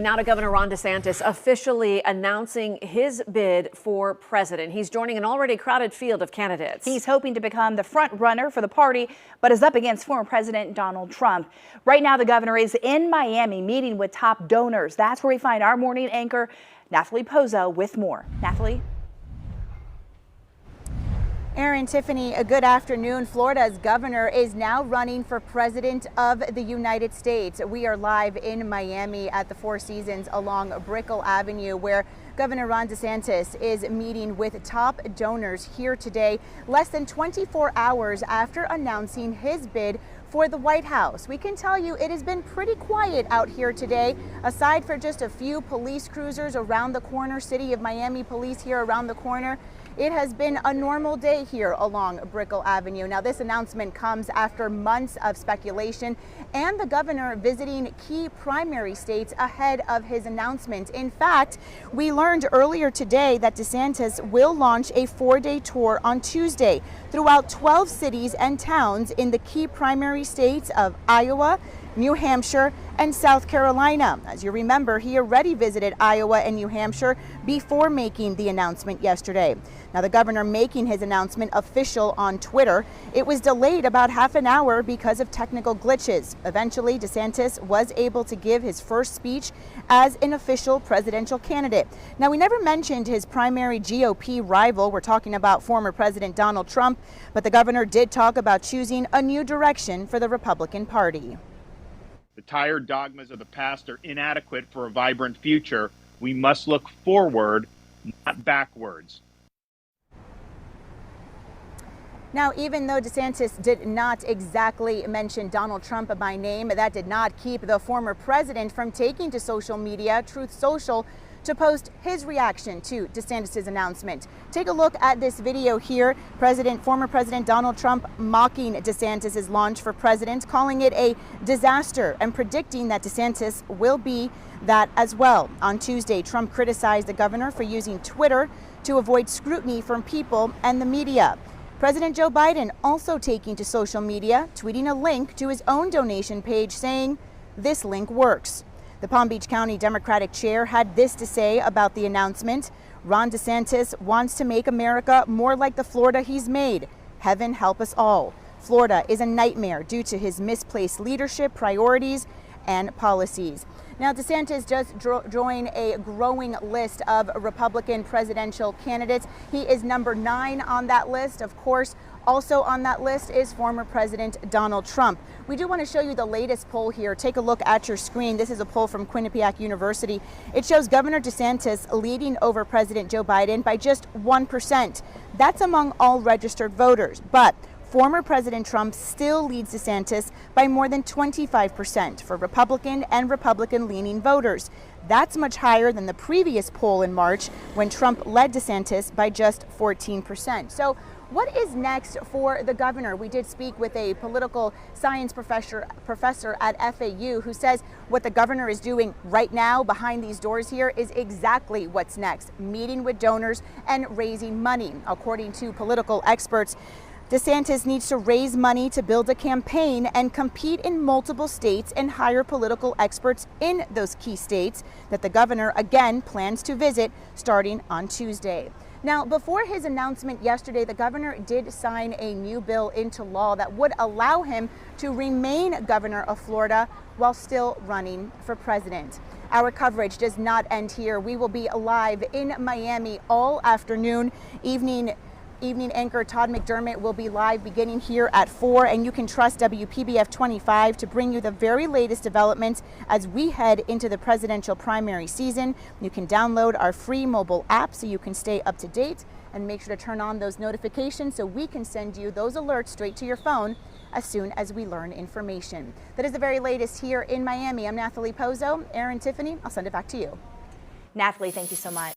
Now to Governor Ron DeSantis officially announcing his bid for president. He's joining an already crowded field of candidates. He's hoping to become the front runner for the party, but is up against former President Donald Trump. Right now, the governor is in Miami meeting with top donors. That's where we find our morning anchor, Natalie Pozo, with more. Natalie? Aaron, Tiffany, a good afternoon. Florida's governor is now running for president of the United States. We are live in Miami at the Four Seasons along Brickell Avenue, where Governor Ron DeSantis is meeting with top donors here today, less than 24 hours after announcing his bid for the White House. We can tell you it has been pretty quiet out here today, aside for just a few police cruisers around the corner. City of Miami police here around the corner. It has been a normal day here along Brickell Avenue. Now, this announcement comes after months of speculation and the governor visiting key primary states ahead of his announcement. In fact, we learned earlier today that DeSantis will launch a 4-day tour on Tuesday throughout 12 cities and towns in the key primary states of Iowa, New Hampshire, and South Carolina. As you remember, he already visited Iowa and New Hampshire before making the announcement yesterday. Now, the governor making his announcement official on Twitter. It was delayed about half an hour because of technical glitches. Eventually, DeSantis was able to give his first speech as an official presidential candidate. Now, we never mentioned his primary GOP rival. We're talking about former President Donald Trump, but the governor did talk about choosing a new direction for the Republican Party. The tired dogmas of the past are inadequate for a vibrant future. We must look forward, not backwards. Now, even though DeSantis did not exactly mention Donald Trump by name, that did not keep the former president from taking to social media, Truth Social, to post his reaction to DeSantis' announcement. Take a look at this video here. Former President Donald Trump mocking DeSantis' launch for president, calling it a disaster and predicting that DeSantis will be that as well. On Tuesday, Trump criticized the governor for using Twitter to avoid scrutiny from people and the media. President Joe Biden also taking to social media, tweeting a link to his own donation page saying, "This link works." The Palm Beach County Democratic chair had this to say about the announcement. Ron DeSantis wants to make America more like the Florida he's made. Heaven help us all. Florida is a nightmare due to his misplaced leadership, priorities, and policies. Now, DeSantis just joined a growing list of Republican presidential candidates. He is number 9 on that list. Of course, also on that list is former President Donald Trump. We do want to show you the latest poll here. Take a look at your screen. This is a poll from Quinnipiac University. It shows Governor DeSantis leading over President Joe Biden by just 1%. That's among all registered voters. But former President Trump still leads DeSantis by more than 25% for Republican and Republican-leaning voters. That's much higher than the previous poll in March when Trump led DeSantis by just 14%. So what is next for the governor? We did speak with a political science professor at FAU who says what the governor is doing right now behind these doors here is exactly what's next, meeting with donors and raising money. According to political experts, DeSantis needs to raise money to build a campaign and compete in multiple states and hire political experts in those key states that the governor again plans to visit starting on Tuesday. Now, before his announcement yesterday, the governor did sign a new bill into law that would allow him to remain governor of Florida while still running for president. Our coverage does not end here. We will be live in Miami all afternoon. Evening anchor Todd McDermott will be live beginning here at 4, and you can trust WPBF 25 to bring you the very latest developments as we head into the presidential primary season. You can download our free mobile app so you can stay up to date, and make sure to turn on those notifications so we can send you those alerts straight to your phone as soon as we learn information. That is the very latest here in Miami. I'm Natalie Pozo. Aaron, Tiffany, I'll send it back to you. Natalie, thank you so much.